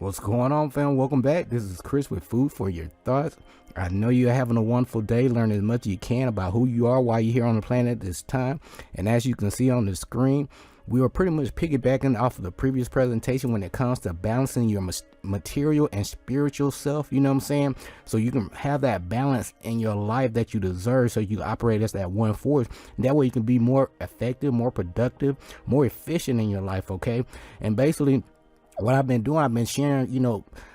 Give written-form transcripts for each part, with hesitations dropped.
What's going on, fam? Welcome back. This is Chris with Food for Your Thoughts. I know you're having a wonderful day, learning as much as you can about who you are while you're here on the planet at this time. And as you can see on the screen, we were pretty much piggybacking off of the previous presentation when it comes to balancing your material and spiritual self, you know what I'm saying? So you can have that balance in your life that you deserve, so you operate as that one force. That way you can be more effective, more productive, more efficient in your life, okay? And basically, what I've been doing, I've been sharing,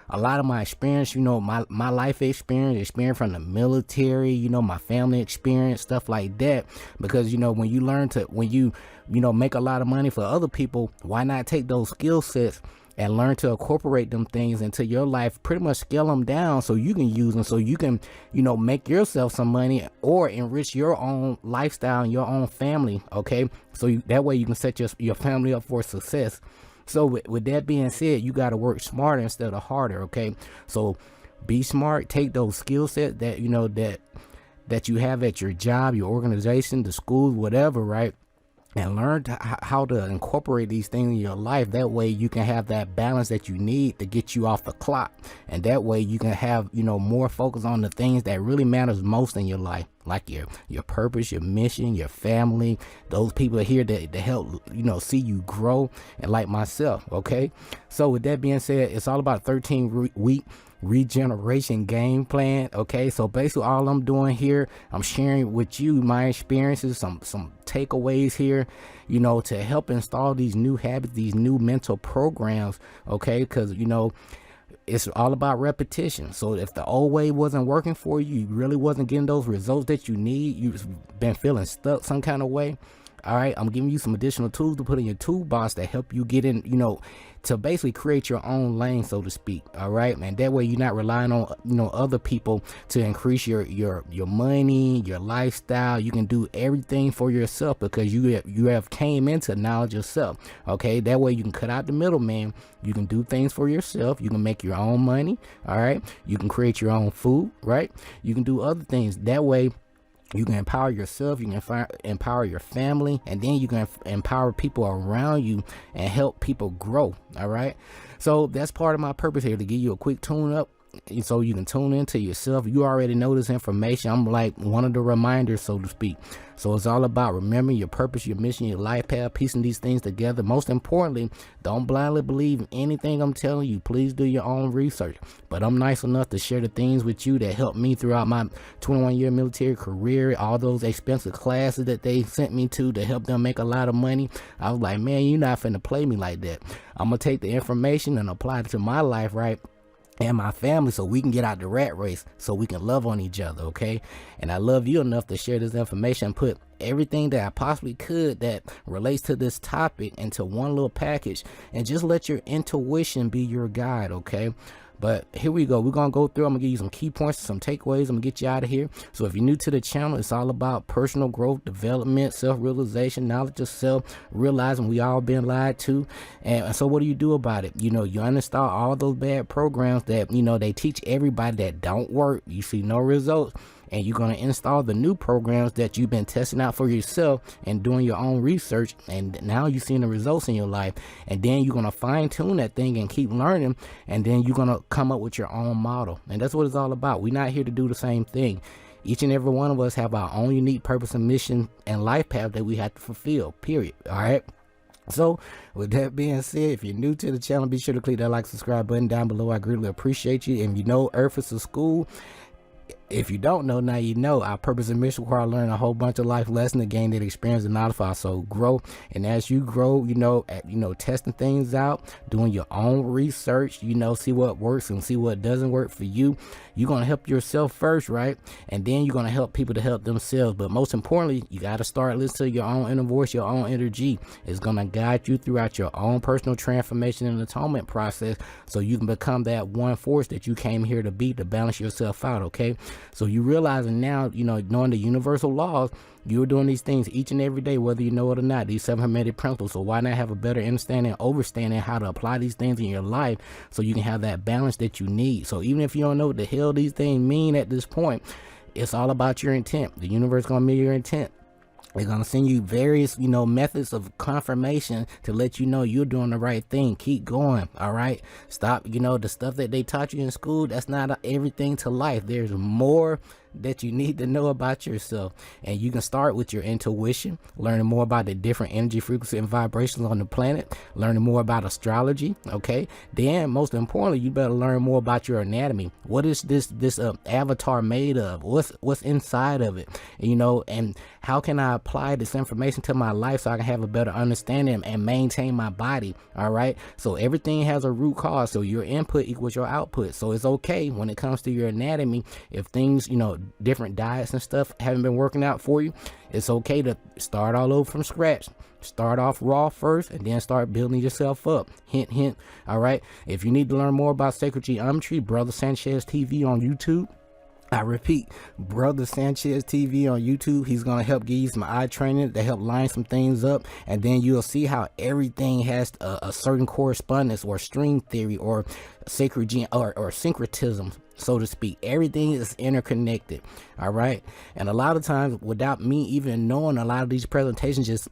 a lot of my experience, my life experience from the military, my family experience, stuff like that. Because, when you learn to, when you make a lot of money for other people, why not take those skill sets and learn to incorporate them things into your life, pretty much scale them down so you can use them, so you can, make yourself some money or enrich your own lifestyle and your own family, okay? So that way you can set your family up for success. So with that being said, you got to work smarter instead of harder, okay? So be smart, take those skill sets that, that you have at your job, your organization, the school, whatever, right? And learn how to incorporate these things in your life. That way you can have that balance that you need to get you off the clock. And that way you can have, more focus on the things that really matters most in your life, like your purpose, your mission, your family, those people here that help, see you grow, and like myself, okay? So with that being said, it's all about 13-week regeneration game plan, okay? So basically all I'm doing here, I'm sharing with you my experiences, some takeaways here, to help install these new habits, these new mental programs, okay? Because it's all about repetition. So if the old way wasn't working for you, you really wasn't getting those results that you need, you've been feeling stuck some kind of way, all right, I'm giving you some additional tools to put in your toolbox that help you get in, to basically create your own lane, so to speak. All right, man. That way you're not relying on, other people to increase your money, your lifestyle. You can do everything for yourself because you have came into knowledge yourself. Okay, that way you can cut out the middleman. You can do things for yourself. You can make your own money. All right, you can create your own food. Right, you can do other things. That way you can empower yourself, you can empower your family, and then you can empower people around you and help people grow. All right, so that's part of my purpose here, to give you a quick tune up so you can tune into yourself. You already know this information. I'm like one of the reminders, so to speak. So it's all about remembering your purpose, your mission, your life path, piecing these things together. Most importantly, don't blindly believe anything I'm telling you. Please do your own research. But I'm nice enough to share the things with you that helped me throughout my 21-year military career, all those expensive classes that they sent me to help them make a lot of money. I was like, man, you're not finna play me like that. I'm gonna take the information and apply it to my life, right? And my family, so we can get out the rat race, so we can love on each other, okay? And I love you enough to share this information, put everything that I possibly could that relates to this topic into one little package, and just let your intuition be your guide, okay? But here we go. We're going to go through. I'm going to give you some key points, some takeaways. I'm going to get you out of here. So if you're new to the channel, it's all about personal growth, development, self-realization, knowledge of self, realizing we all been lied to. And so what do you do about it? You uninstall all those bad programs that, they teach everybody that don't work. You see no results. And you're going to install the new programs that you've been testing out for yourself and doing your own research. And now you're seeing the results in your life. And then you're going to fine tune that thing and keep learning. And then you're going to come up with your own model. And that's what it's all about. We're not here to do the same thing. Each and every one of us have our own unique purpose and mission and life path that we have to fulfill, period. All right. So with that being said, if you're new to the channel, be sure to click that like, subscribe button down below. I greatly appreciate you. And Earth is a school. If you don't know, now you know. Our purpose and mission require learning a whole bunch of life lessons to gain that experience and knowledge for our soul grow. And as you grow, testing things out, doing your own research, see what works and see what doesn't work for you. You're going to help yourself first, right? And then you're going to help people to help themselves. But most importantly, you got to start listening to your own inner voice, your own energy. It's going to guide you throughout your own personal transformation and atonement process, so you can become that one force that you came here to be, to balance yourself out, okay? So you realizing now, knowing the universal laws, you're doing these things each and every day, whether you know it or not, these 7 hermetic principles. So why not have a better understanding, overstanding how to apply these things in your life so you can have that balance that you need. So even if you don't know what the hell these things mean at this point, it's all about your intent. The universe gonna meet your intent. They're going to send you various, methods of confirmation to let you know you're doing the right thing. Keep going. All right. Stop. The stuff that they taught you in school, that's not everything to life. There's more that you need to know about yourself. And you can start with your intuition, learning more about the different energy, frequency, and vibrations on the planet, learning more about astrology. Okay. Then, most importantly, you better learn more about your anatomy. What is this avatar made of? What's inside of it? And how can I apply this information to my life so I can have a better understanding and maintain my body? All right. So everything has a root cause. So your input equals your output. So it's okay when it comes to your anatomy. If things, different diets and stuff haven't been working out for you, it's okay to start all over from scratch. Start off raw first and then start building yourself up. Hint, hint. All right. If you need to learn more about sacred geometry, Brother Sanchez TV on YouTube. I repeat, Brother Sanchez TV on YouTube. He's going to help give you some eye training to help line some things up. And then you'll see how everything has a certain correspondence or string theory or sacred or syncretism, so to speak. Everything is interconnected. All right. And a lot of times, without me even knowing, a lot of these presentations just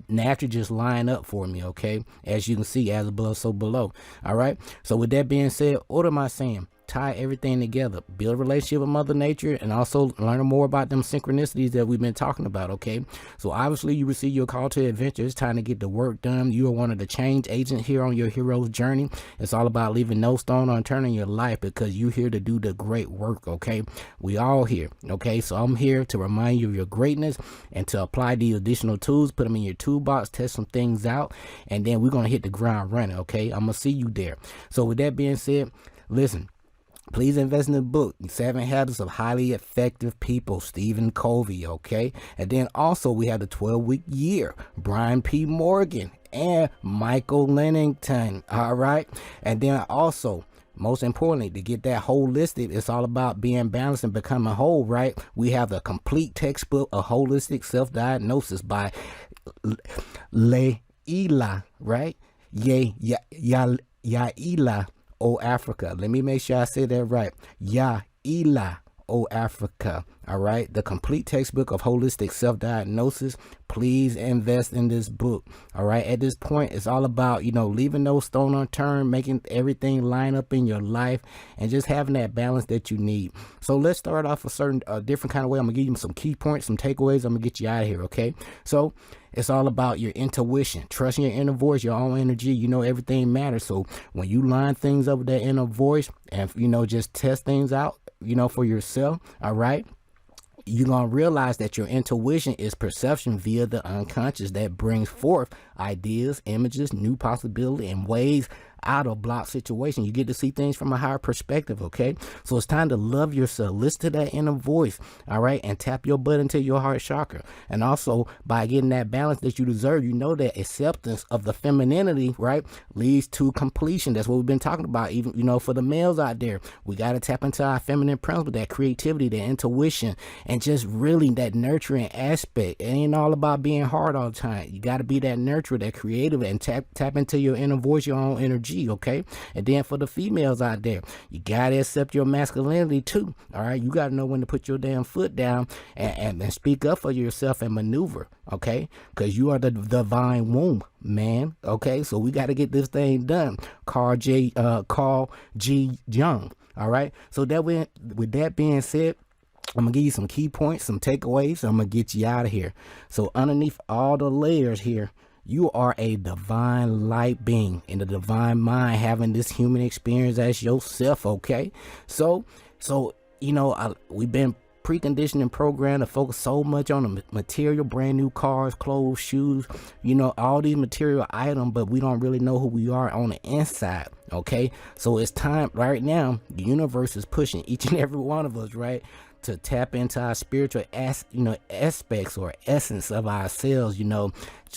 naturally just line up for me. Okay. As you can see, as above, so below. All right. So with that being said, what am I saying? Tie everything together, build a relationship with Mother Nature, and also learn more about them synchronicities that we've been talking about. Okay, so obviously you receive your call to adventure. It's time to get the work done. You are one of the change agents here on your hero's journey. It's all about leaving no stone unturned in your life, because you're here to do the great work. Okay, we all here. Okay, so I'm here to remind you of your greatness and to apply these additional tools, put them in your toolbox, test some things out, and then we're gonna hit the ground running. Okay, I'm gonna see you there. So with that being said, listen. Please invest in the book, 7 Habits of Highly Effective People, Stephen Covey, okay? And then also we have the 12-week year, Brian P. Morgan and Michael Lennington, all right? And then also, most importantly, to get that holistic, it's all about being balanced and becoming whole, right? We have the complete textbook of holistic self-diagnosis by Leila, right? Yaila O Africa. Let me make sure I say that right. Yaila O Africa. All right. The complete textbook of holistic self-diagnosis. Please invest in this book. All right. At this point, it's all about, leaving no stone unturned, making everything line up in your life, and just having that balance that you need. So let's start off a different kind of way. I'm going to give you some key points, some takeaways. I'm going to get you out of here. Okay. So it's all about your intuition, trusting your inner voice, your own energy. Everything matters. So when you line things up with that inner voice and, just test things out, for yourself. All right. You're going to realize that your intuition is perception via the unconscious that brings forth ideas, images, new possibility, and ways out of block situation. You get to see things from a higher perspective. Okay. So it's time to love yourself. Listen to that inner voice. All right. And tap your butt into your heart chakra. And also by getting that balance that you deserve, that acceptance of the femininity, right, leads to completion. That's what we've been talking about. Even, for the males out there, we got to tap into our feminine principle, that creativity, that intuition, and just really that nurturing aspect. It ain't all about being hard all the time. You got to be that nurturer, that creative, and tap into your inner voice, your own energy. Okay. And then for the females out there, you gotta accept your masculinity too. All right. You gotta know when to put your damn foot down and speak up for yourself and maneuver. Okay. Because you are the divine womb, man. Okay. So we got to get this thing done. Carl G. Jung. All right. So with that being said, I'm going to give you some key points, some takeaways. I'm going to get you out of here. So underneath all the layers here, you are a divine light being in the divine mind, having this human experience as yourself. Okay. So, we've been preconditioned and programmed to focus so much on the material, brand new cars, clothes, shoes, all these material items, but we don't really know who we are on the inside. Okay. So it's time right now. The universe is pushing each and every one of us, right, to tap into our spiritual aspects or essence of ourselves,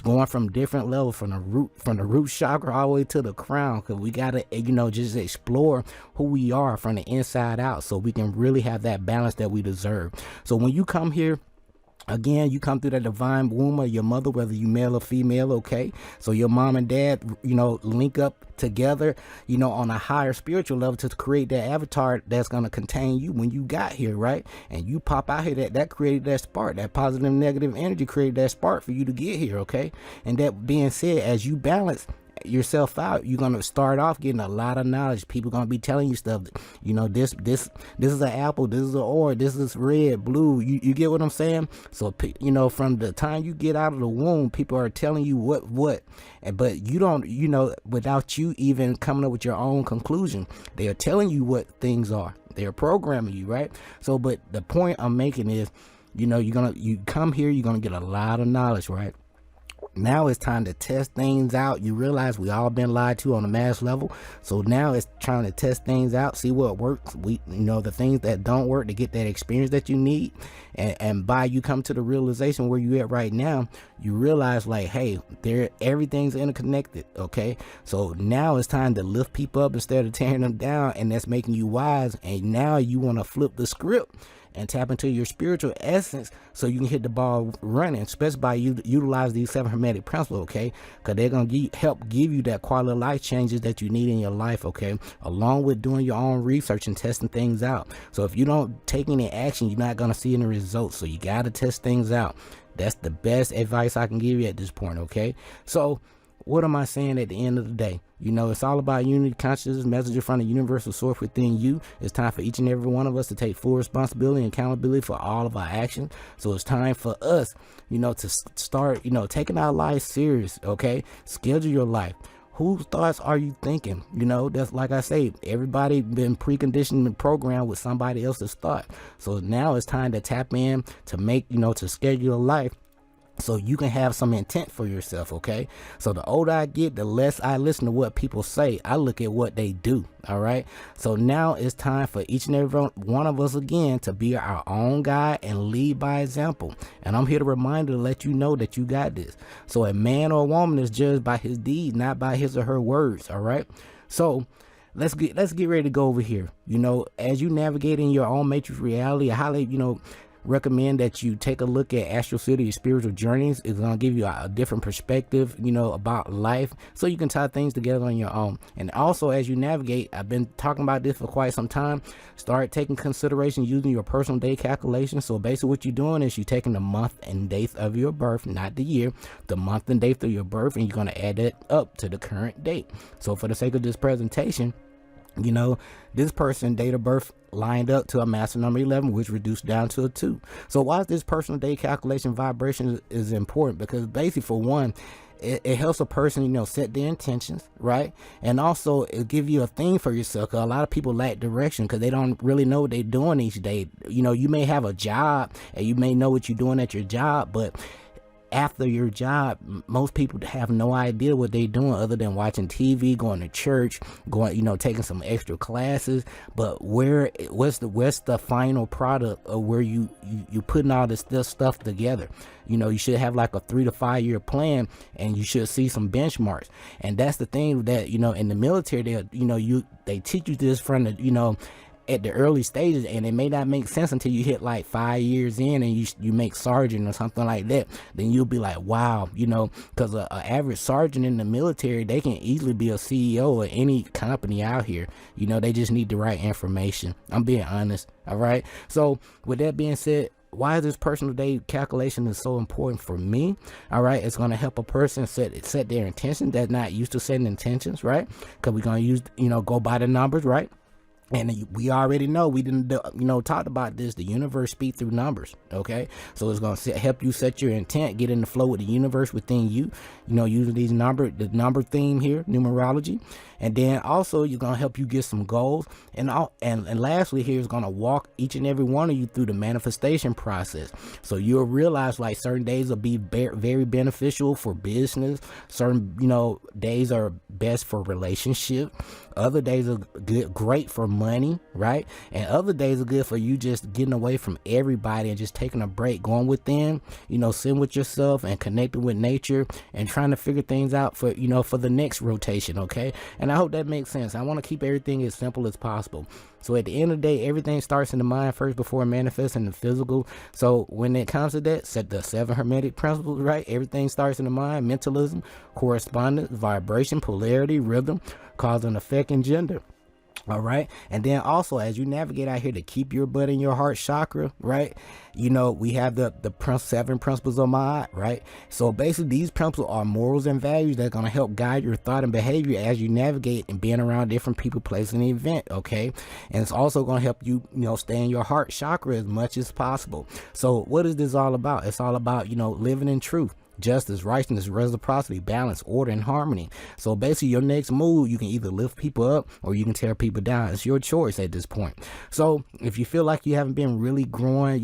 going from different levels, from the root chakra all the way to the crown, because we gotta just explore who we are from the inside out so we can really have that balance that we deserve. So when you come here Again, you come through that divine womb of your mother, whether you male or female, okay? So your mom and dad, link up together, on a higher spiritual level to create that avatar that's going to contain you when you got here, right? And you pop out here, that created that spark, that positive, negative energy created that spark for you to get here, okay? And that being said, as you balance yourself out, you're gonna start off getting a lot of knowledge. People gonna be telling you stuff. This is an apple, this is an orange, this is red, blue. You get what I'm saying? So from the time you get out of the womb, people are telling you what, but you don't, without you even coming up with your own conclusion, they are telling you what things are. They're programming you, right? So, but the point I'm making is, you come here, you're gonna get a lot of knowledge, right? Now it's time to test things out. You realize we all been lied to on a mass level. So now it's trying to test things out, see what works. The things that don't work to get that experience that you need. And by you come to the realization where you at right now, you realize like, hey, everything's interconnected. Okay. So now it's time to lift people up instead of tearing them down. And that's making you wise. And now you want to flip the script and tap into your spiritual essence so you can hit the ball running, especially by you utilize these 7 hermetic principles, okay? Because they're going to help give you that quality of life changes that you need in your life, okay? Along with doing your own research and testing things out. So if you don't take any action, you're not going to see any results. So you got to test things out. That's the best advice I can give you at this point, okay? So what am I saying at the end of the day? It's all about unity, consciousness, message from the universal source within you. It's time for each and every one of us to take full responsibility and accountability for all of our actions. So it's time for us, to start, taking our lives serious, okay? Schedule your life. Whose thoughts are you thinking? That's like I say, everybody been preconditioned and programmed with somebody else's thought. So now it's time to tap in to make, to schedule a life so you can have some intent for yourself, okay? So the older I get, the less I listen to what people say. I look at what they do, all right? So now it's time for each and every one of us again to be our own guide and lead by example. And I'm here to remind you to let you know that you got this. So a man or a woman is judged by his deeds, not by his or her words, all right? So let's get ready to go over here. As you navigate in your own matrix reality, I highly, recommend that you take a look at Astral City, your spiritual journeys. It's going to give you a different perspective, about life, so you can tie things together on your own. And also, as you navigate, I've been talking about this for quite some time, start taking consideration using your personal day calculation. So basically what you're doing is you're taking the month and date of your birth, not the year, the month and date of your birth, and you're going to add that up to the current date. So for the sake of this presentation, this person date of birth lined up to a master number 11, which reduced down to a 2. So why is this personal day calculation vibration is important? Because basically, for one, it helps a person, set their intentions, right? And also it give you a theme for yourself. Cause a lot of people lack direction because they don't really know what they're doing each day. You may have a job and you may know what you're doing at your job, but after your job, most people have no idea what they're doing other than watching TV, going to church, taking some extra classes. But what's the final product of where you putting all this stuff together? You should have like a 3 to 5 year plan, and you should see some benchmarks. And that's the thing that, in the military, they teach you this from the, at the early stages, and it may not make sense until you hit like 5 years in and you make sergeant or something like that. Then you'll be like, wow, because a average sergeant in the military, they can easily be a CEO of any company out here. They just need the right information. I'm being honest. All right. So with that being said, why is this personal day calculation is so important for me? All right, it's going to help a person set their intentions that's not used to setting intentions, right? Because we're going to use, go by the numbers, right? And we already know, we didn't, talked about this, the universe speak through numbers, okay? So it's going to help you set your intent, get in the flow with the universe within you, using the number theme here, numerology. And then also you're going to help you get some goals. And lastly here is going to walk each and every one of you through the manifestation process. So you'll realize like certain days will be very beneficial for business. Certain, days are best for relationship. Other days are great for money, right? And other days are good for you just getting away from everybody and just taking a break, going within, sitting with yourself and connecting with nature and trying to figure things out for, for the next rotation, okay? And I hope that makes sense. I want to keep everything as simple as possible. So at the end of the day, everything starts in the mind first before it manifests in the physical. So when it comes to that, set the 7 hermetic principles, right? Everything starts in the mind: mentalism, correspondence, vibration, polarity, rhythm, cause and effect, and gender. All right. And then also, as you navigate out here to keep your butt in your heart chakra, right? We have the 7 principles of Ma'at, right? So basically, these principles are morals and values that are going to help guide your thought and behavior as you navigate and being around different people, places, and event. Okay. And it's also going to help you, stay in your heart chakra as much as possible. So what is this all about? It's all about, living in truth, justice, righteousness, reciprocity, balance, order, and harmony. So basically, your next move, you can either lift people up or you can tear people down. It's your choice at this point. So if you feel like you haven't been really growing,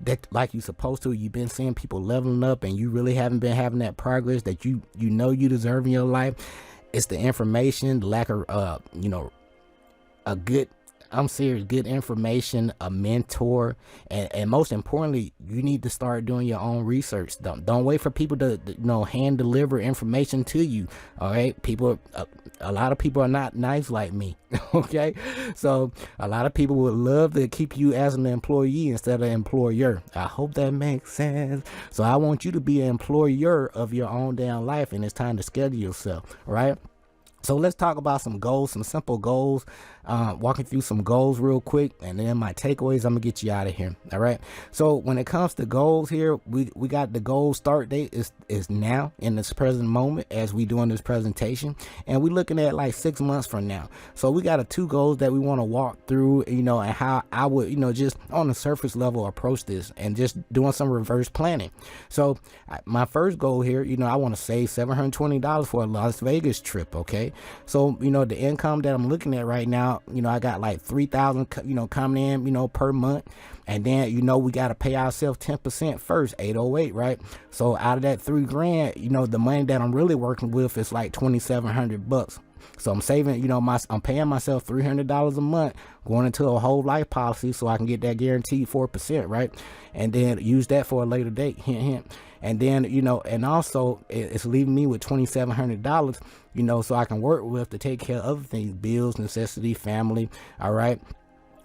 that like you're supposed to, you've been seeing people leveling up and you really haven't been having that progress that you deserve in your life, it's the information, the lack of good information, a mentor, and most importantly, you need to start doing your own research. Don't wait for people to hand deliver information to you. All right, a lot of people are not nice like me. Okay, so a lot of people would love to keep you as an employee instead of employer. I hope that makes sense. So I want you to be an employer of your own damn life, and it's time to schedule yourself. All right. So let's talk about some goals, some simple goals, walking through some goals real quick, and then my takeaways. I'm gonna get you out of here. All right. So when it comes to goals here, we got the goal start date is now in this present moment as we doing this presentation, and we're looking at like 6 months from now. So we got 2 goals that we want to walk through, and how I would, just on the surface level approach this and just doing some reverse planning. So my first goal here, I want to save $720 for a Las Vegas trip. Okay. So, the income that I'm looking at right now, I got like $3,000, coming in, per month. And then, we got to pay ourselves 10% first, 808, right? So out of that $3,000, the money that I'm really working with is like $2,700. So I'm saving, I'm paying myself $300 a month going into a whole life policy so I can get that guaranteed 4%, right? And then use that for a later date, hint, hint. And then, and also it's leaving me with $2,700, so I can work with to take care of other things, bills, necessity, family. All right.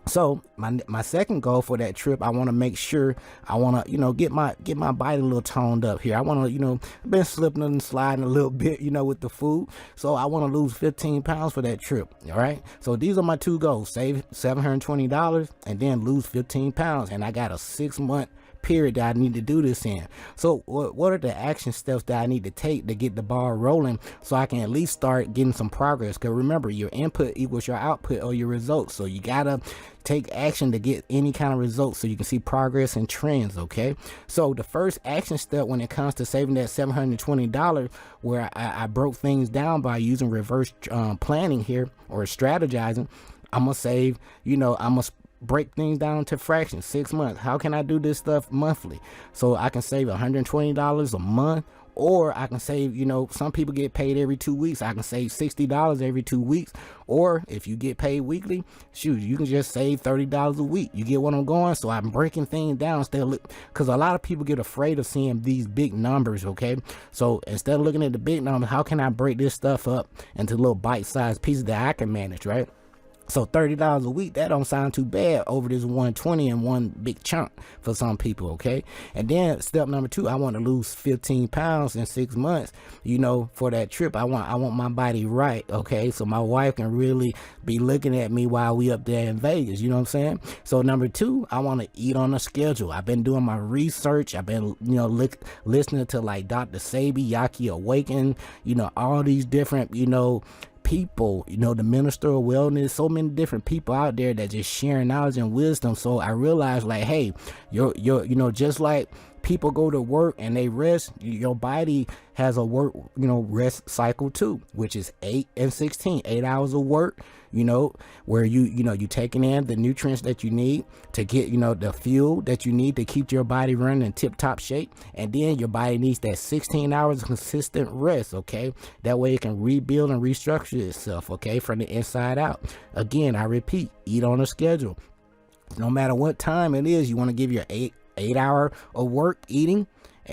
So my second goal for that trip, I want to make sure I want to, get my body a little toned up here. I want to, I've been slipping and sliding a little bit, with the food. So I want to lose 15 pounds for that trip. All right. So these are my 2 goals: save $720 and then lose 15 pounds. And I got a 6-month period that I need to do this in. So what are the action steps that I need to take to get the ball rolling so I can at least start getting some progress? Because remember, your input equals your output or your results. So you gotta take action to get any kind of results so you can see progress and trends. Okay, so the first action step when it comes to saving that $720, where I broke things down by using reverse planning here or strategizing, I'm gonna save, I'm gonna break things down into fractions. 6 months. How can I do this stuff monthly? So I can save $120 a month, or I can save, some people get paid every 2 weeks. I can save $60 every 2 weeks. Or if you get paid weekly, shoot, you can just save $30 a week. You get what I'm going? So I'm breaking things down because a lot of people get afraid of seeing these big numbers. Okay. So instead of looking at the big numbers, how can I break this stuff up into little bite-sized pieces that I can manage, right? So $30 a week, that don't sound too bad over this 120 in one big chunk for some people, okay? And then step number 2, I want to lose 15 pounds in 6 months, for that trip. I want my body right, okay? So my wife can really be looking at me while we up there in Vegas, you know what I'm saying? So number 2, I want to eat on a schedule. I've been doing my research. I've been, listening to like Dr. Sabi, Yaki Awaken, all these different, people, the minister of wellness, so many different people out there that just sharing knowledge and wisdom. So I realized like, hey, you're just like people go to work and they rest, your body has a work, rest cycle too, which is 8 and 16, 8 hours of work, where you taking in the nutrients that you need to get, the fuel that you need to keep your body running in tip top shape. And then your body needs that 16 hours of consistent rest. Okay. That way it can rebuild and restructure itself. Okay. From the inside out. Again, I repeat, eat on a schedule. No matter what time it is, you want to give your 8 hour of work eating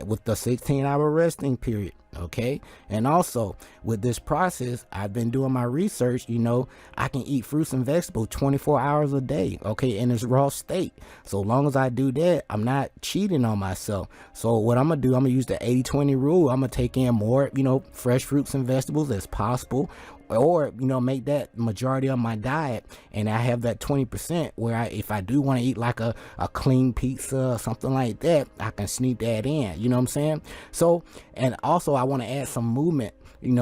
with the 16-hour resting period. Okay. And also with this process, I've been doing my research. I can eat fruits and vegetables 24 hours a day. Okay. In its raw state. So long as I do that, I'm not cheating on myself. So what I'm going to do, I'm going to use the 80-20 rule. I'm going to take in more, fresh fruits and vegetables as possible, or make that majority of my diet, and I have that 20% where if I do want to eat like a clean pizza or something like that, I can sneak that in. You know what I'm saying? So, and also I want to add some movement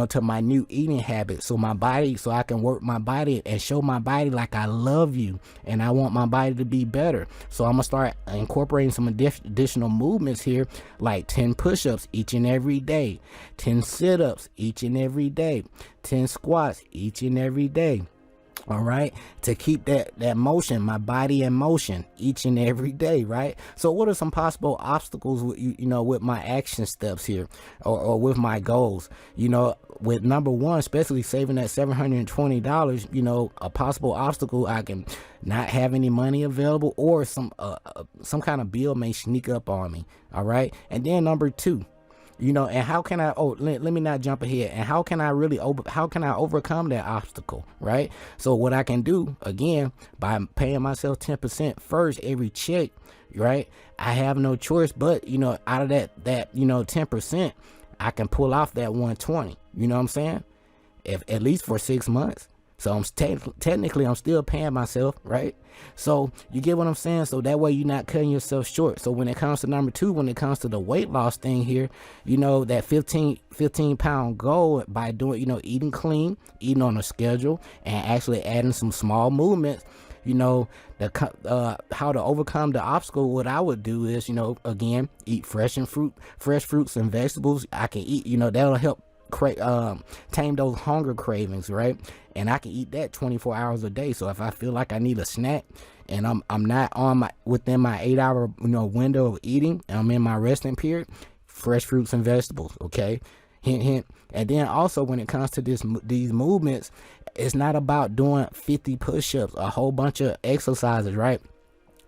to my new eating habits, so I can work my body and show my body like I love you and I want my body to be better. So I'm gonna start incorporating some additional movements here, like 10 push-ups each and every day, 10 sit-ups each and every day, 10 squats each and every day. All right, to keep that motion, my body in motion each and every day. Right. So what are some possible obstacles with with my action steps here, or with my goals? With number one, especially saving that $720, a possible obstacle, I can not have any money available, or some kind of bill may sneak up on me. All right. And then number two, and how can I, let me not jump ahead. And how can I overcome that obstacle? Right. So what I can do, again, by paying myself 10% first every check, right? I have no choice, but, out of that 10%, I can pull off that 120. You know what I'm saying? At least for 6 months. So I'm technically I'm still paying myself, right? So you get what I'm saying? So that way you're not cutting yourself short. So when it comes to number two, when it comes to the weight loss thing here, that 15 pound goal, by doing, eating clean, eating on a schedule, and actually adding some small movements, how to overcome the obstacle. What I would do is, again, eat fresh fruits and vegetables. I can eat, that'll help tame those hunger cravings, right? And I can eat that 24 hours a day. So if I feel like I need a snack and I'm not within my 8 hour window of eating, and I'm in my resting period, fresh fruits and vegetables. Okay, hint hint. And then also when it comes to these movements, it's not about doing 50 push-ups, a whole bunch of exercises, right?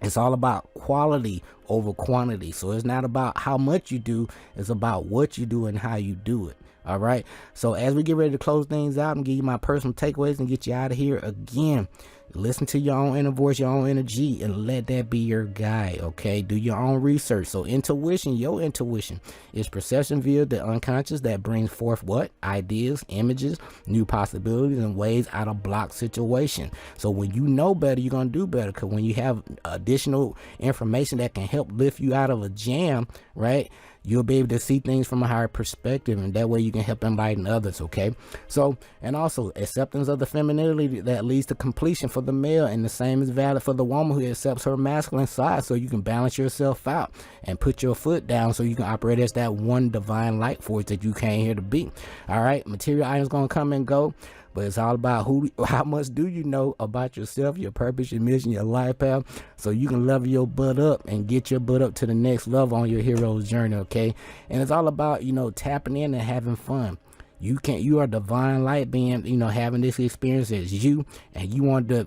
It's all about quality over quantity. So it's not about how much you do, it's about what you do and how you do it. All right. So as we get ready to close things out and give you my personal takeaways and get you out of here, again, listen to your own inner voice, your own energy, and let that be your guide. Okay. Do your own research. So your intuition is perception via the unconscious that brings forth what? Ideas, images, new possibilities, and ways out of block situation. So when you know better, you're going to do better. Because when you have additional information that can help lift you out of a jam, right, you'll be able to see things from a higher perspective, and that way you can help enlighten others. Okay. So, and also acceptance of the femininity that leads to completion for the male, and the same is valid for the woman who accepts her masculine side, so you can balance yourself out and put your foot down, so you can operate as that one divine light force that you came here to be. All right. Material items gonna come and go, but it's all about how much do you know about yourself, your purpose, your mission, your life path, so you can level your butt up and get your butt up to the next level on your hero's journey. Okay. And it's all about, tapping in and having fun. You are divine light being, having this experience as you, and you want to,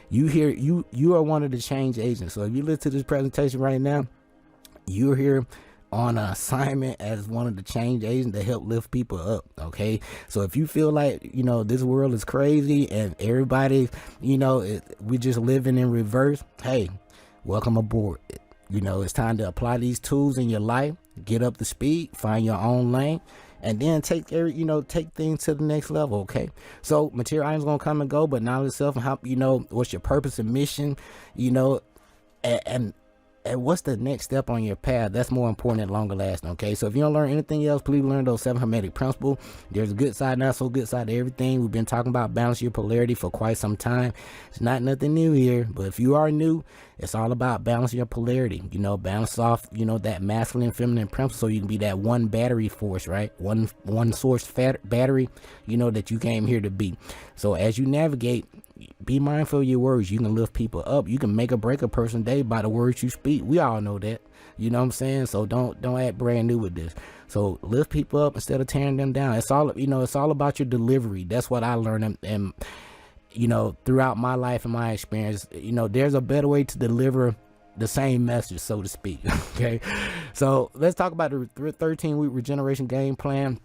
you are one of the change agents. So if you listen to this presentation right now, you're here on an assignment as one of the change agents to help lift people up. Okay. So if you feel like, this world is crazy and everybody, we just living in reverse, hey, welcome aboard. It's time to apply these tools in your life, get up to speed, find your own lane, and then take things to the next level. Okay. So material items gonna come and go, but knowledge itself and how, what's your purpose and mission, and and what's the next step on your path that's more important and longer lasting. Okay, so if you don't learn anything else, please learn those 7 hermetic principles. There's a good side, not so good side to everything. We've been talking about balance your polarity for quite some time. It's not nothing new here, but if you are new, it's all about balancing your polarity. You know, balance off, you know, that masculine, feminine principle, so you can be that one battery force, right? One source battery, you know, that you came here to be. So as you navigate, be mindful of your words. You can lift people up. You can make or break a person's day by the words you speak. We all know that. You know what I'm saying? So don't act brand new with this. So lift people up instead of tearing them down. It's all, you know, it's all about your delivery. That's what I learned. And you know, throughout my life and my experience, you know, there's a better way to deliver the same message, so to speak. Okay. So let's talk about the 13-week regeneration game plan.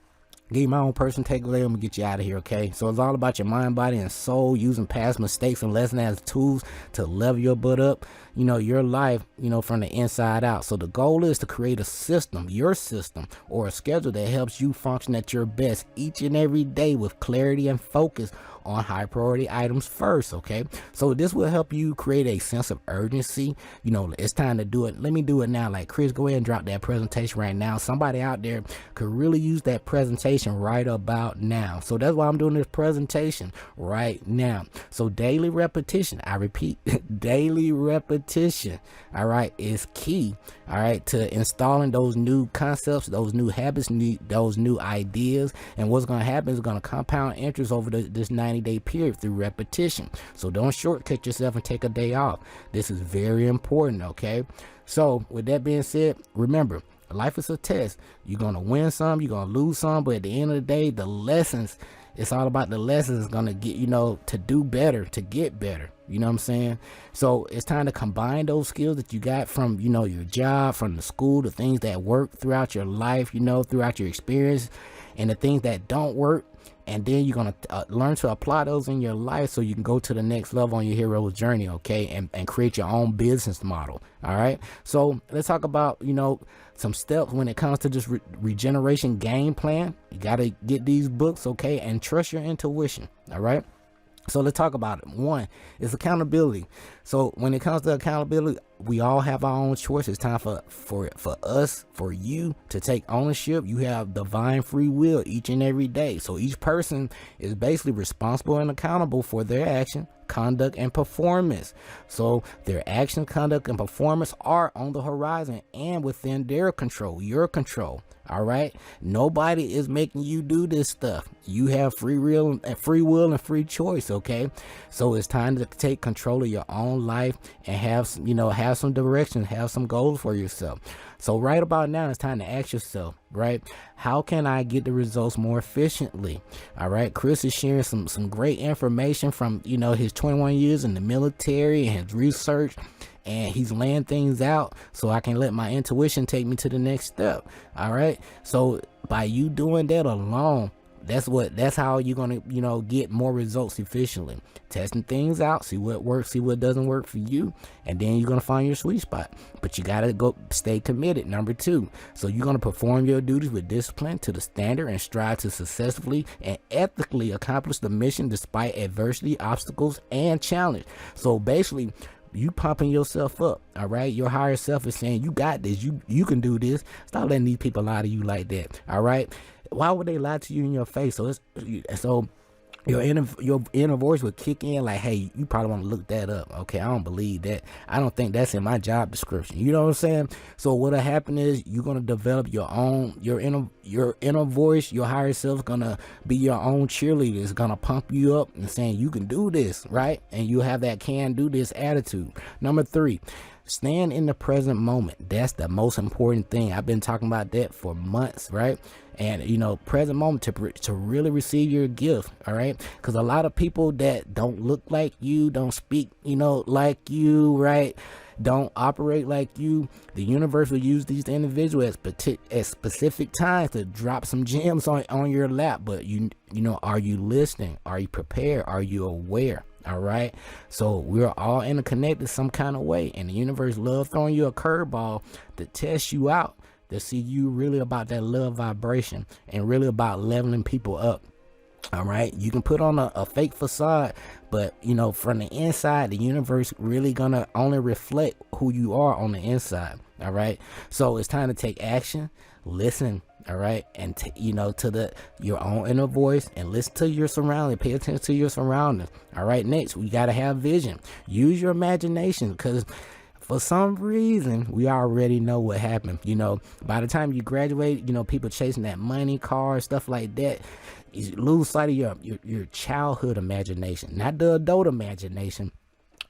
Give you my own personal takeaway. I'm gonna get you out of here, okay? So it's all about your mind, body, and soul, using past mistakes and lessons as tools to level your butt up, you know, your life, you know, from the inside out. So the goal is to create a system, your system, or a schedule that helps you function at your best each and every day with clarity and focus on high priority items first, okay? So this will help you create a sense of urgency. You know, it's time to do it. Let me do it now. Like, Chris, go ahead and drop that presentation right now. Somebody out there could really use that presentation right about now. So that's why I'm doing this presentation right now. So daily repetition, I repeat, daily repetition, all right, is key, all right, to installing those new concepts, those new habits, those new ideas. And what's going to happen is going to compound interest over this 90-day period through repetition. So don't shortcut yourself and take a day off. This is very important, okay? So with that being said, remember, life is a test. You're going to win some, you're going to lose some, but at the end of the day, the lessons, it's all about the lessons going to get, you know, to do better, to get better. You know what I'm saying? So it's time to combine those skills that you got from, you know, your job, from the school, the things that work throughout your life, you know, throughout your experience, and the things that don't work. And then you're going to learn to apply those in your life so you can go to the next level on your hero's journey, okay? And create your own business model, all right? So let's talk about, you know, some steps when it comes to this regeneration game plan. You got to get these books, okay? And trust your intuition, all right? So let's talk about it. One is accountability. So when it comes to accountability, we all have our own choice. It's time for you to take ownership. You have divine free will each and every day. So each person is basically responsible and accountable for their action, conduct, and performance. So their action, conduct, and performance are on the horizon and within their control, your control. All right. Nobody is making you do this stuff. You have free will and free choice. Okay. So it's time to take control of your own life and have some direction, have some goals for yourself. So right about now, it's time to ask yourself, right? How can I get the results more efficiently? All right. Chris is sharing some great information from, you know, his 21 years in the military and his research. And he's laying things out so I can let my intuition take me to the next step. All right. So by you doing that alone, that's how you're going to, you know, get more results efficiently. Testing things out, see what works, see what doesn't work for you. And then you're going to find your sweet spot. But you got to go stay committed. Number 2. So you're going to perform your duties with discipline to the standard and strive to successfully and ethically accomplish the mission despite adversity, obstacles, and challenge. So basically, you pumping yourself up, all right? Your higher self is saying, you got this, you can do this. Stop letting these people lie to you like that, all right? Why would they lie to you in your face? So your inner voice would kick in like, hey, you probably want to look that up. Okay, I don't believe that. I don't think that's in my job description. You know what I'm saying? So what'll happen is you're gonna develop your inner voice. Your higher self's gonna be your own cheerleader. It's gonna pump you up and saying you can do this, right? And you have that can do this attitude. Number 3. Stand in the present moment. That's the most important thing. I've been talking about that for months, right? And, you know, present moment to really receive your gift, all right? Because a lot of people that don't look like you, don't speak, you know, like you, right? Don't operate like you. The universe will use these individuals at specific times to drop some gems on your lap. But, you know, are you listening? Are you prepared? Are you aware? All right. So we're all interconnected some kind of way, and the universe loves throwing you a curveball to test you out, to see you really about that love vibration and really about leveling people up. All right, you can put on a fake facade, but you know, from the inside, the universe really gonna only reflect who you are on the inside. All right, so it's time to take action. Listen, all right, and you know, to your own inner voice, and listen to your surroundings. Pay attention to your surroundings. All right, next we gotta have vision. Use your imagination, because for some reason, we already know what happened. You know, by the time you graduate, you know, people chasing that money, cars, stuff like that. You lose sight of your childhood imagination, not the adult imagination,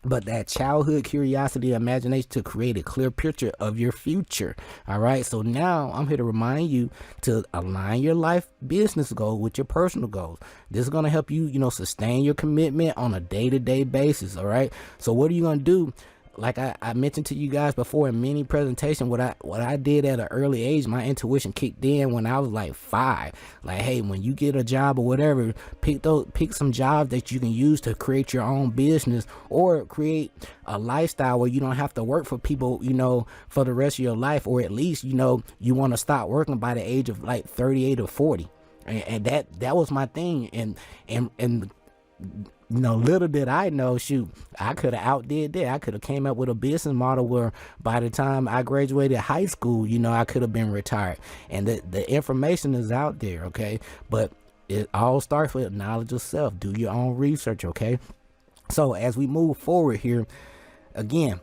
but that childhood curiosity, imagination, to create a clear picture of your future. All right, so now I'm here to remind you to align your life business goal with your personal goals. This is going to help you, you know, sustain your commitment on a day-to-day basis. All right, so what are you going to do? Like I mentioned to you guys before in many presentation, what I did at an early age, my intuition kicked in when I was like 5. Like, hey, when you get a job or whatever, pick some jobs that you can use to create your own business, or create a lifestyle where you don't have to work for people, you know, for the rest of your life, or at least, you know, you want to stop working by the age of like 38 or 40. And that was my thing. And you know, little did I know, shoot, I could have outdid that. I could have came up with a business model where by the time I graduated high school, you know, I could have been retired. And the information is out there, okay? But it all starts with knowledge of self. Do your own research, okay? So as we move forward here, again,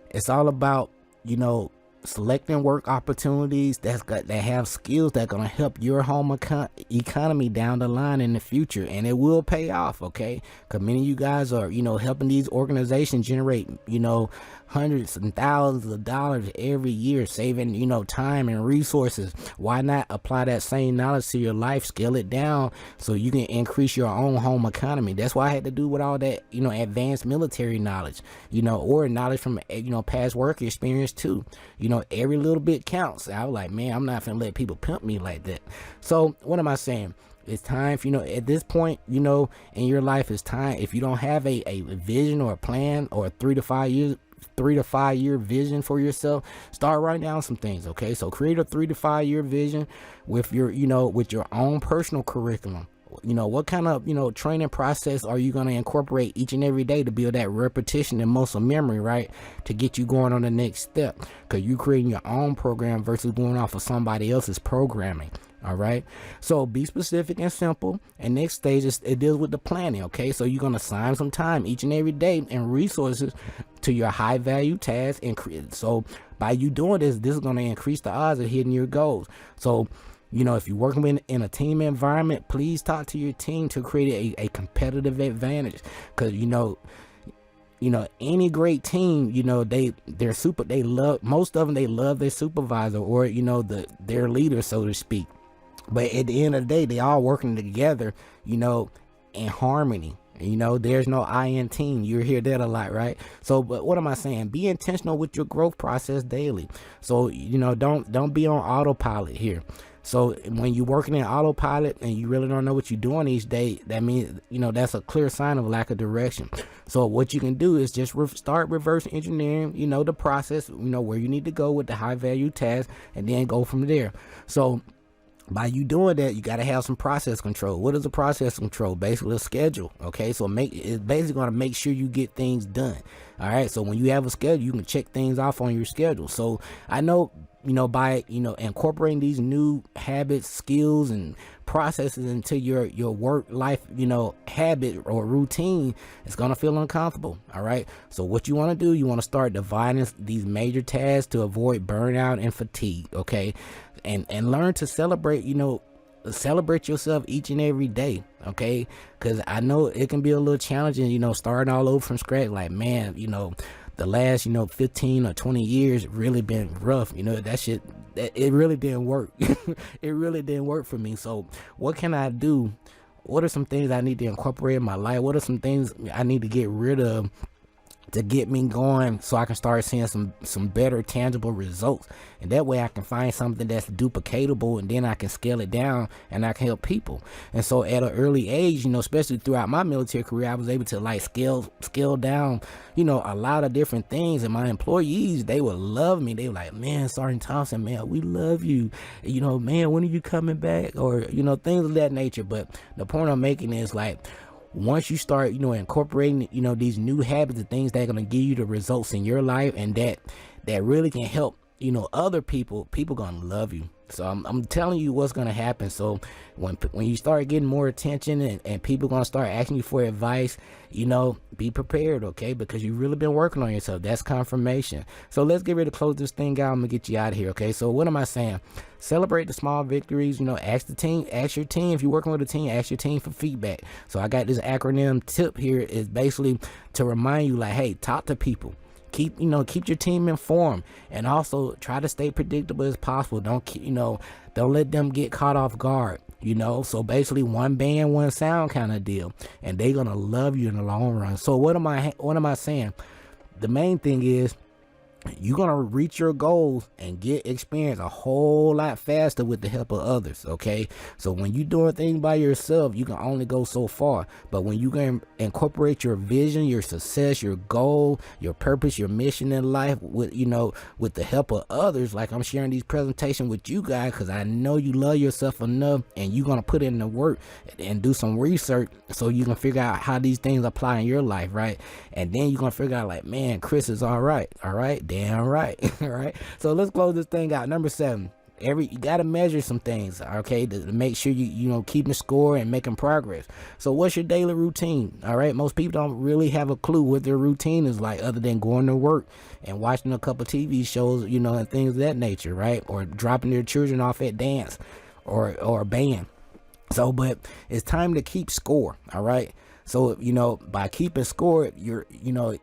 it's all about, you know, selecting work opportunities that have skills that are going to help your home economy down the line in the future, and it will pay off, okay? Because many of you guys are, you know, helping these organizations generate, you know, hundreds and thousands of dollars every year, saving, you know, time and resources. Why not apply that same knowledge to your life, scale it down so you can increase your own home economy? That's why I had to do with all that, you know, advanced military knowledge, you know, or knowledge from, you know, past work experience too. You know, every little bit counts. I was like, man, I'm not gonna let people pimp me like that. So what am I saying? It's time for, you know, at this point, you know, in your life, it's time. If you don't have a vision or a plan or a 3 to 5 year vision for yourself, start writing down some things, okay? So create a 3 to 5 year vision with your, you know, with your own personal curriculum. You know, what kind of, you know, training process are you going to incorporate each and every day to build that repetition and muscle memory, right? To get you going on the next step, because you're creating your own program versus going off of somebody else's programming. All right, so be specific and simple. And next stage is, it deals with the planning, okay? So you're going to assign some time each and every day and resources to your high value tasks, and so by you doing this is going to increase the odds of hitting your goals. So, you know, if you're working in a team environment, please talk to your team to create a competitive advantage. Because, you know, any great team, you know, most of them, they love their supervisor, or, you know, their leader, so to speak. But at the end of the day, they all working together, you know, in harmony. You know, there's no I in team. You hear that a lot, right? So, but what am I saying? Be intentional with your growth process daily. So, you know, don't be on autopilot here. So when you're working in autopilot and you really don't know what you're doing each day, that means, you know, that's a clear sign of lack of direction. So what you can do is just start reverse engineering, you know, the process, you know, where you need to go with the high value task, and then go from there. So by you doing that, you got to have some process control. What is a process control? Basically a schedule. Okay, so it's basically going to make sure you get things done. All right, so when you have a schedule, you can check things off on your schedule. So I know, you know, by, you know, incorporating these new habits, skills, and processes into your work life, you know, habit or routine, it's going to feel uncomfortable. All right, so what you want to do, you want to start dividing these major tasks to avoid burnout and fatigue. Okay, and learn to celebrate, you know, celebrate yourself each and every day. Okay, because I know it can be a little challenging, you know, starting all over from scratch. Like, man, you know, the last, you know, 15 or 20 years really been rough. You know, it really didn't work. It really didn't work for me. So what can I do? What are some things I need to incorporate in my life? What are some things I need to get rid of to get me going, so I can start seeing some better tangible results. And that way I can find something that's duplicatable, and then I can scale it down and I can help people. And so at an early age, especially throughout my military career, I was able to like scale down, a lot of different things. And my employees, they would love me. They were like, man, Sergeant Thompson, man, we love you. Man, when are you coming back? Or, things of that nature. But the point I'm making is like, once you start, incorporating, these new habits and things that are going to give you the results in your life, and that really can help, other people going to love you. So I'm telling you what's going to happen. So when you start getting more attention and people going to start asking you for advice, be prepared, okay? Because you've really been working on yourself. That's confirmation. So let's get ready to close this thing out. I'm going to get you out of here, okay? So what am I saying? Celebrate the small victories. Ask your team. If you're working with a team, ask your team for feedback. So I got this acronym tip here, is basically to remind you, like, hey, talk to people. Keep your team informed, and also try to stay predictable as possible. Don't let them get caught off guard. So basically, one band, one sound kind of deal, and they're gonna love you in the long run. So what am I saying? The main thing is, you're gonna reach your goals and get experience a whole lot faster with the help of others, okay? So when you're doing things by yourself, you can only go so far. But when you can incorporate your vision, your success, your goal, your purpose, your mission in life with with the help of others, like I'm sharing these presentations with you guys, because I know you love yourself enough, and you're gonna put in the work and do some research so you can figure out how these things apply in your life, right? And then you're gonna figure out, like, man, Chris is all right. Damn right. All right. So let's close this thing out. Number 7. You gotta measure some things, okay, to make sure you keeping score and making progress. So what's your daily routine? All right, most people don't really have a clue what their routine is like, other than going to work and watching a couple TV shows, and things of that nature, right? Or dropping their children off at dance or band. So, but it's time to keep score. All right. So, by keeping score, your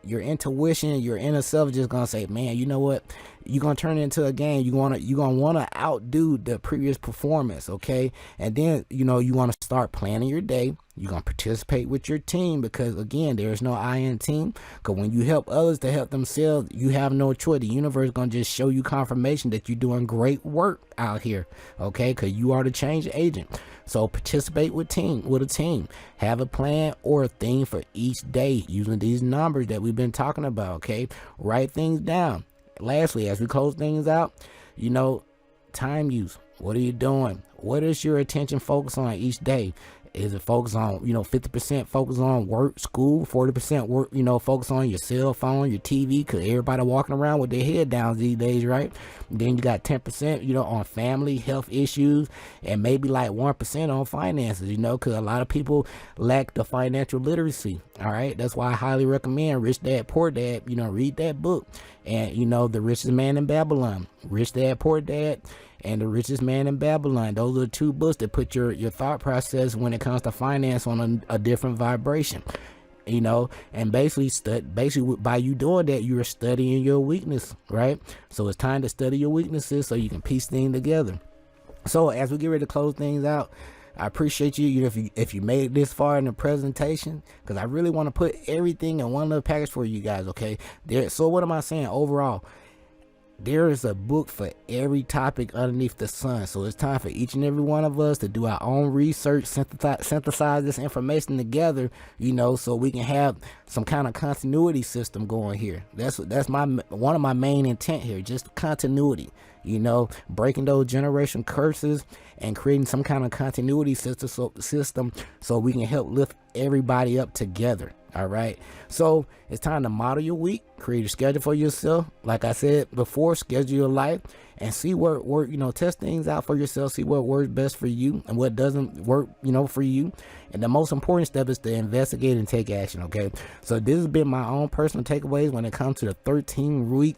intuition, your inner self just gonna say, man, you know what? You're gonna turn it into a game. You're gonna wanna outdo the previous performance, okay? And then, you wanna start planning your day. You're gonna participate with your team, because again, there is no I in team. Because when you help others to help themselves, you have no choice. The universe is gonna just show you confirmation that you're doing great work out here, okay? Because you are the change agent. So participate with a team. Have a plan or a theme for each day using these numbers that we've been talking about, okay? Write things down. Lastly, as we close things out, time use. What are you doing? What is your attention focus on each day? Is it focused on, 50% focus on work, school, 40% work, focus on your cell phone, your TV, because everybody walking around with their head down these days, right? Then you got 10%, on family, health issues, and maybe like 1% on finances, because a lot of people lack the financial literacy, all right? That's why I highly recommend Rich Dad, Poor Dad, read that book. And, The Richest Man in Babylon, Rich Dad, Poor Dad, and The Richest Man in Babylon. Those are the 2 books that put your thought process when it comes to finance on a different vibration, and basically by you doing that, you're studying your weakness, right? So it's time to study your weaknesses so you can piece things together. So as we get ready to close things out, I appreciate you, if you made it this far in the presentation, because I really want to put everything in one little package for you guys, okay? So what am I saying overall? There is a book for every topic underneath the sun. So it's time for each and every one of us to do our own research, synthesize this information together, so we can have some kind of continuity system going here. That's one of my main intent here, just continuity, breaking those generation curses and creating some kind of continuity system so we can help lift everybody up together. All right. So it's time to model your week, create a schedule for yourself. Like I said before, schedule your life and see what work, test things out for yourself, see what works best for you and what doesn't work, for you. And the most important step is to investigate and take action. Okay. So this has been my own personal takeaways when it comes to the 13-week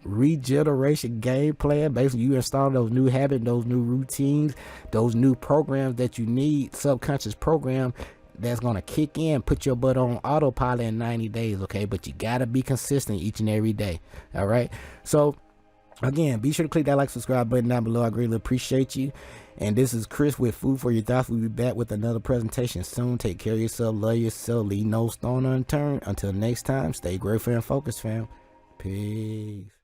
regeneration game plan. Basically, you install those new habits, those new routines, those new programs that you need, subconscious program that's going to kick in, put your butt on autopilot in 90 days, okay? But you got to be consistent each and every day, all right? So, again, be sure to click that like, subscribe button down below. I greatly appreciate you. And this is Chris with Food for Your Thoughts. We'll be back with another presentation soon. Take care of yourself, love yourself, leave no stone unturned. Until next time, stay grateful and focused, fam. Peace.